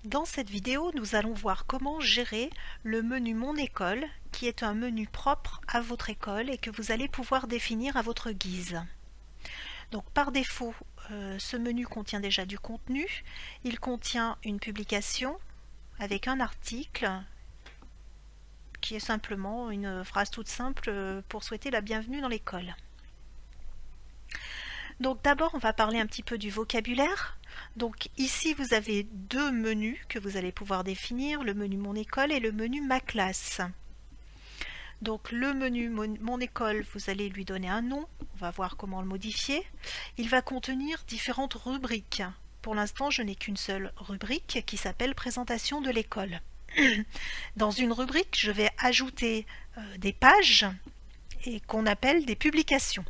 Dans cette vidéo, nous allons voir comment gérer le menu Mon école, qui est un menu propre à votre école et que vous allez pouvoir définir à votre guise. Donc par défaut, ce menu contient déjà du contenu. Il contient une publication avec un article qui est simplement une phrase toute simple pour souhaiter la bienvenue dans l'école. Donc d'abord, on va parler un petit peu du vocabulaire. Donc ici, vous avez deux menus que vous allez pouvoir définir, le menu Mon école et le menu Ma classe. Donc le menu Mon école, vous allez lui donner un nom, on va voir comment le modifier. Il va contenir différentes rubriques. Pour l'instant, je n'ai qu'une seule rubrique qui s'appelle Présentation de l'école. Dans une rubrique, je vais ajouter des pages et qu'on appelle des publications.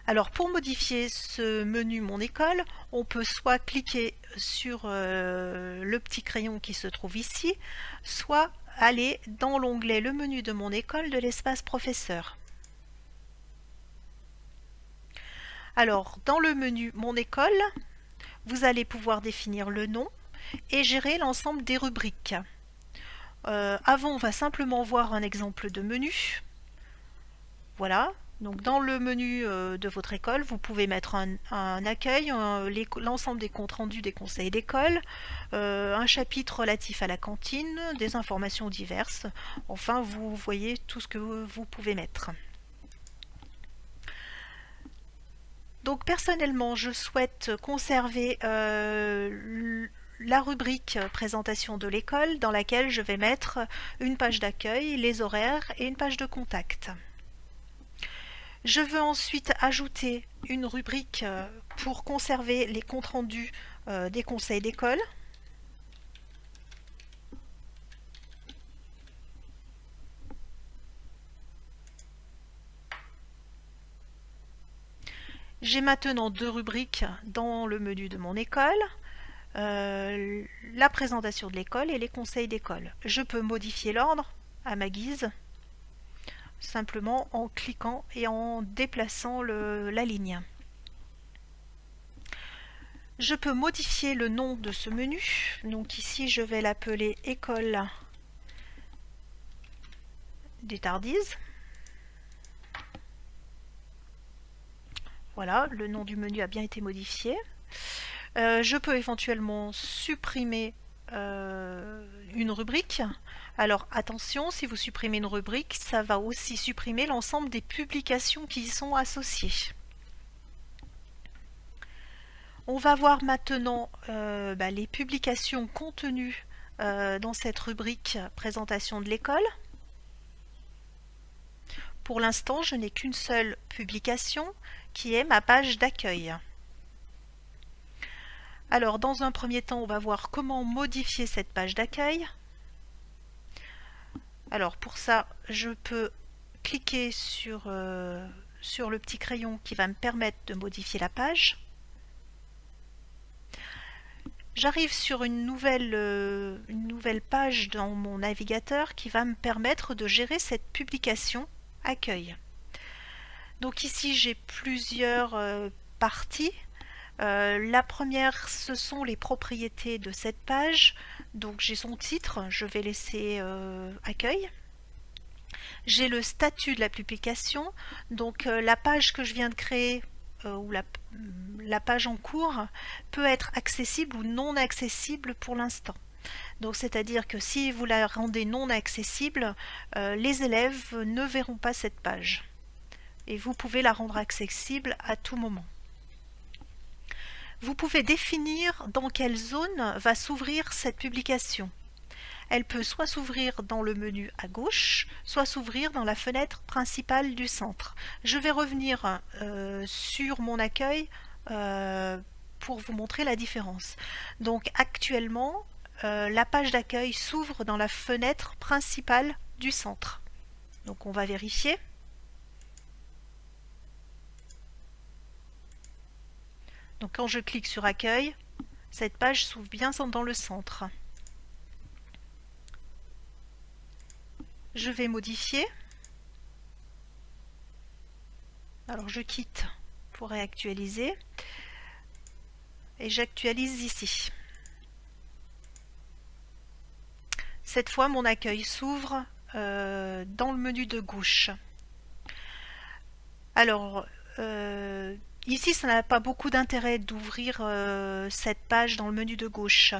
Alors pour modifier ce menu Mon école, on peut soit cliquer sur le petit crayon qui se trouve ici, soit aller dans l'onglet Le menu de Mon école de l'espace professeur. Alors dans le menu Mon école, vous allez pouvoir définir le nom et gérer l'ensemble des rubriques. Avant, on va simplement voir un exemple de menu. Voilà. Donc dans le menu de votre école, vous pouvez mettre un accueil, l'ensemble des comptes rendus des conseils d'école, un chapitre relatif à la cantine, des informations diverses. Enfin, vous voyez tout ce que vous pouvez mettre. Donc personnellement, je souhaite conserver la rubrique présentation de l'école dans laquelle je vais mettre une page d'accueil, les horaires et une page de contact. Je veux ensuite ajouter une rubrique pour conserver les comptes rendus des conseils d'école. J'ai maintenant deux rubriques dans le menu de mon école, la présentation de l'école et les conseils d'école. Je peux modifier l'ordre à ma guise, simplement en cliquant et en déplaçant la ligne. Je peux modifier le nom de ce menu. Donc ici, je vais l'appeler École des Tardises. Voilà, le nom du menu a bien été modifié. Je peux éventuellement supprimer une rubrique. Alors attention, si vous supprimez une rubrique, ça va aussi supprimer l'ensemble des publications qui y sont associées. On va voir maintenant les publications contenues dans cette rubrique présentation de l'école. Pour l'instant, je n'ai qu'une seule publication qui est ma page d'accueil. Alors, dans un premier temps, on va voir comment modifier cette page d'accueil. Alors, pour ça, je peux cliquer sur le petit crayon qui va me permettre de modifier la page. J'arrive sur une nouvelle page dans mon navigateur qui va me permettre de gérer cette publication accueil. Donc ici, j'ai plusieurs parties. La première, ce sont les propriétés de cette page. Donc j'ai son titre, je vais laisser accueil. J'ai le statut de la publication, donc la page que je viens de créer ou la page en cours peut être accessible ou non accessible pour l'instant. Donc c'est-à-dire que si vous la rendez non accessible, les élèves ne verront pas cette page. Et vous pouvez la rendre accessible à tout moment. Vous pouvez définir dans quelle zone va s'ouvrir cette publication. Elle peut soit s'ouvrir dans le menu à gauche, soit s'ouvrir dans la fenêtre principale du centre. Je vais revenir sur mon accueil pour vous montrer la différence. Donc actuellement, la page d'accueil s'ouvre dans la fenêtre principale du centre. Donc on va vérifier. Donc quand je clique sur accueil, cette page s'ouvre bien dans le centre. Je vais modifier. Alors je quitte pour réactualiser et j'actualise ici. Cette fois, mon accueil s'ouvre dans le menu de gauche. Alors, ici, ça n'a pas beaucoup d'intérêt d'ouvrir cette page dans le menu de gauche,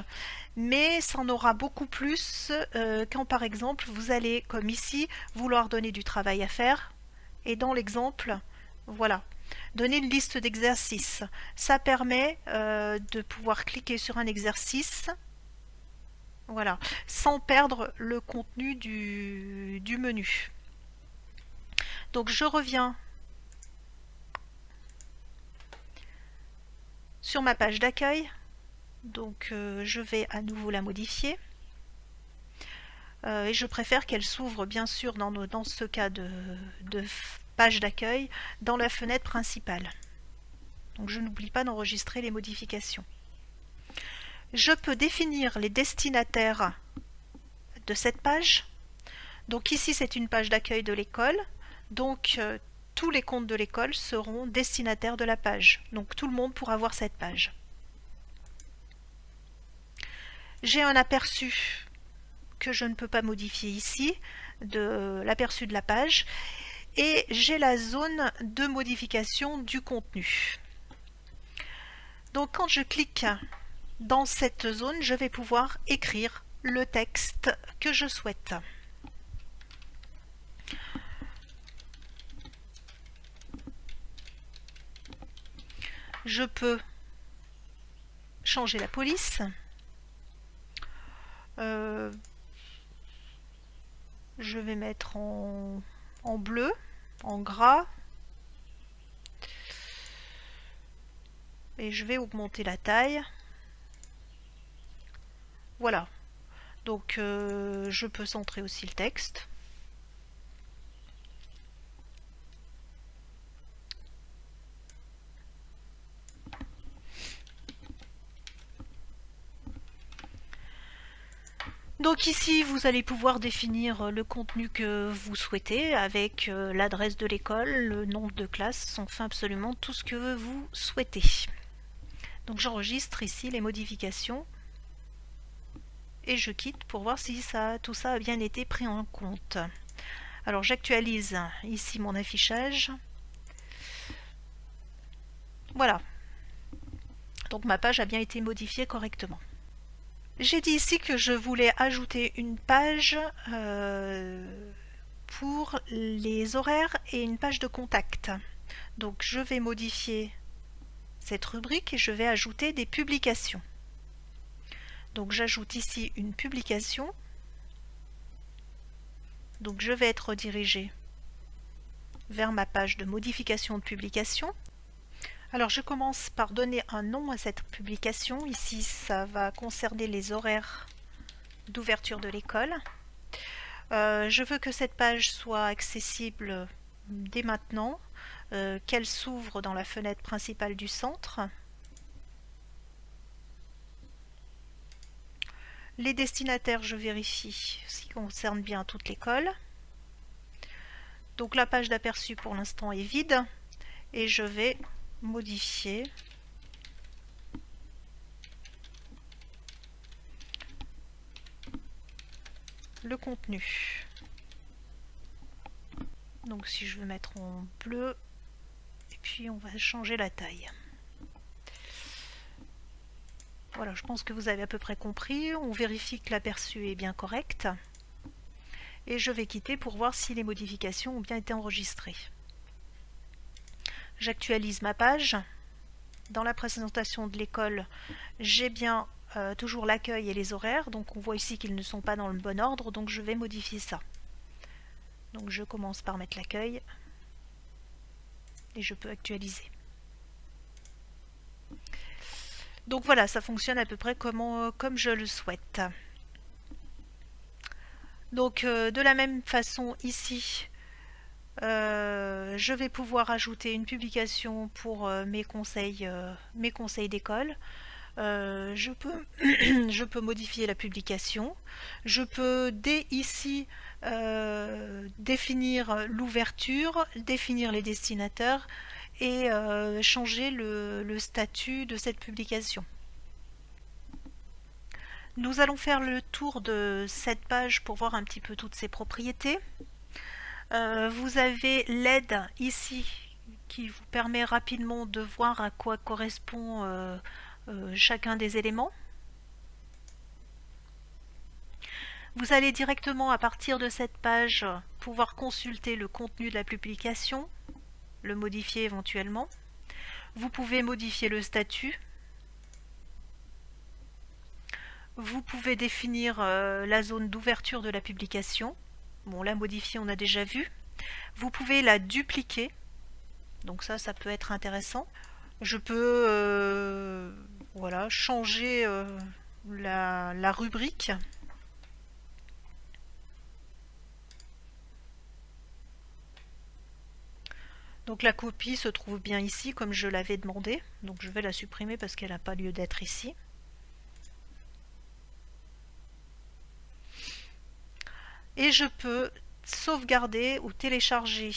mais ça en aura beaucoup plus quand, par exemple, vous allez, comme ici, vouloir donner du travail à faire. Et dans l'exemple, voilà, donner une liste d'exercices. Ça permet de pouvoir cliquer sur un exercice, voilà, sans perdre le contenu du menu. Donc je reviens sur ma page d'accueil. Donc je vais à nouveau la modifier. Et je préfère qu'elle s'ouvre bien sûr dans ce cas de page d'accueil dans la fenêtre principale. Donc je n'oublie pas d'enregistrer les modifications. Je peux définir les destinataires de cette page. Donc ici c'est une page d'accueil de l'école. Donc tous les comptes de l'école seront destinataires de la page. Donc tout le monde pourra voir cette page. J'ai un aperçu que je ne peux pas modifier ici, de l'aperçu de la page, et j'ai la zone de modification du contenu. Donc quand je clique dans cette zone, je vais pouvoir écrire le texte que je souhaite. Je peux changer la police. Je vais mettre en bleu, en gras. Et je vais augmenter la taille. Voilà. Donc je peux centrer aussi le texte. Donc ici, vous allez pouvoir définir le contenu que vous souhaitez avec l'adresse de l'école, le nom de classe, enfin absolument tout ce que vous souhaitez. Donc j'enregistre ici les modifications et je quitte pour voir si tout ça a bien été pris en compte. Alors j'actualise ici mon affichage. Voilà. Donc ma page a bien été modifiée correctement. J'ai dit ici que je voulais ajouter une page pour les horaires et une page de contact. Donc je vais modifier cette rubrique et je vais ajouter des publications. Donc j'ajoute ici une publication. Donc je vais être redirigé vers ma page de modification de publication. Alors je commence par donner un nom à cette publication. Ici ça va concerner les horaires d'ouverture de l'école. Je veux que cette page soit accessible dès maintenant, qu'elle s'ouvre dans la fenêtre principale du centre. Les destinataires, je vérifie ce qui concerne bien toute l'école. Donc la page d'aperçu pour l'instant est vide et je vais modifier le contenu. Donc si je veux mettre en bleu, et puis on va changer la taille. Voilà, je pense que vous avez à peu près compris. On vérifie que l'aperçu est bien correct. Et je vais quitter pour voir si les modifications ont bien été enregistrées. J'actualise ma page. Dans la présentation de l'école, j'ai bien toujours l'accueil et les horaires. Donc on voit ici qu'ils ne sont pas dans le bon ordre, donc je vais modifier ça. Donc je commence par mettre l'accueil et je peux actualiser. Donc voilà, ça fonctionne à peu près comme je le souhaite. Donc de la même façon ici, je vais pouvoir ajouter une publication pour mes conseils d'école. Je peux modifier la publication. Je peux dès ici définir l'ouverture, définir les destinataires et changer le statut de cette publication. Nous allons faire le tour de cette page pour voir un petit peu toutes ses propriétés. Vous avez l'aide ici qui vous permet rapidement de voir à quoi correspond chacun des éléments. Vous allez directement à partir de cette page pouvoir consulter le contenu de la publication, le modifier éventuellement. Vous pouvez modifier le statut. Vous pouvez définir la zone d'ouverture de la publication. Bon, la modifier, on a déjà vu. Vous pouvez la dupliquer. Donc ça peut être intéressant. Je peux voilà, changer la rubrique. Donc la copie se trouve bien ici comme je l'avais demandé. Donc je vais la supprimer parce qu'elle n'a pas lieu d'être ici. Et je peux sauvegarder ou télécharger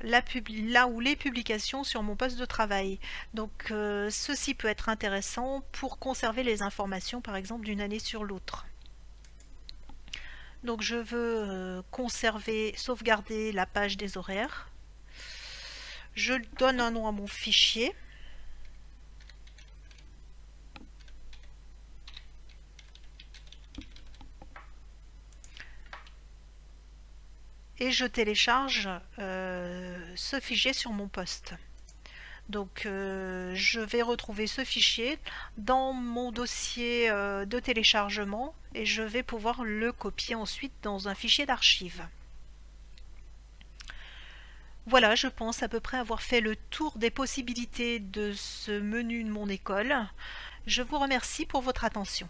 là où les publications sur mon poste de travail. Donc ceci peut être intéressant pour conserver les informations par exemple d'une année sur l'autre. Donc je veux conserver, sauvegarder la page des horaires. Je donne un nom à mon fichier. Et je télécharge ce fichier sur mon poste. Donc je vais retrouver ce fichier dans mon dossier de téléchargement et je vais pouvoir le copier ensuite dans un fichier d'archives. Voilà, je pense à peu près avoir fait le tour des possibilités de ce menu de mon école. Je vous remercie pour votre attention.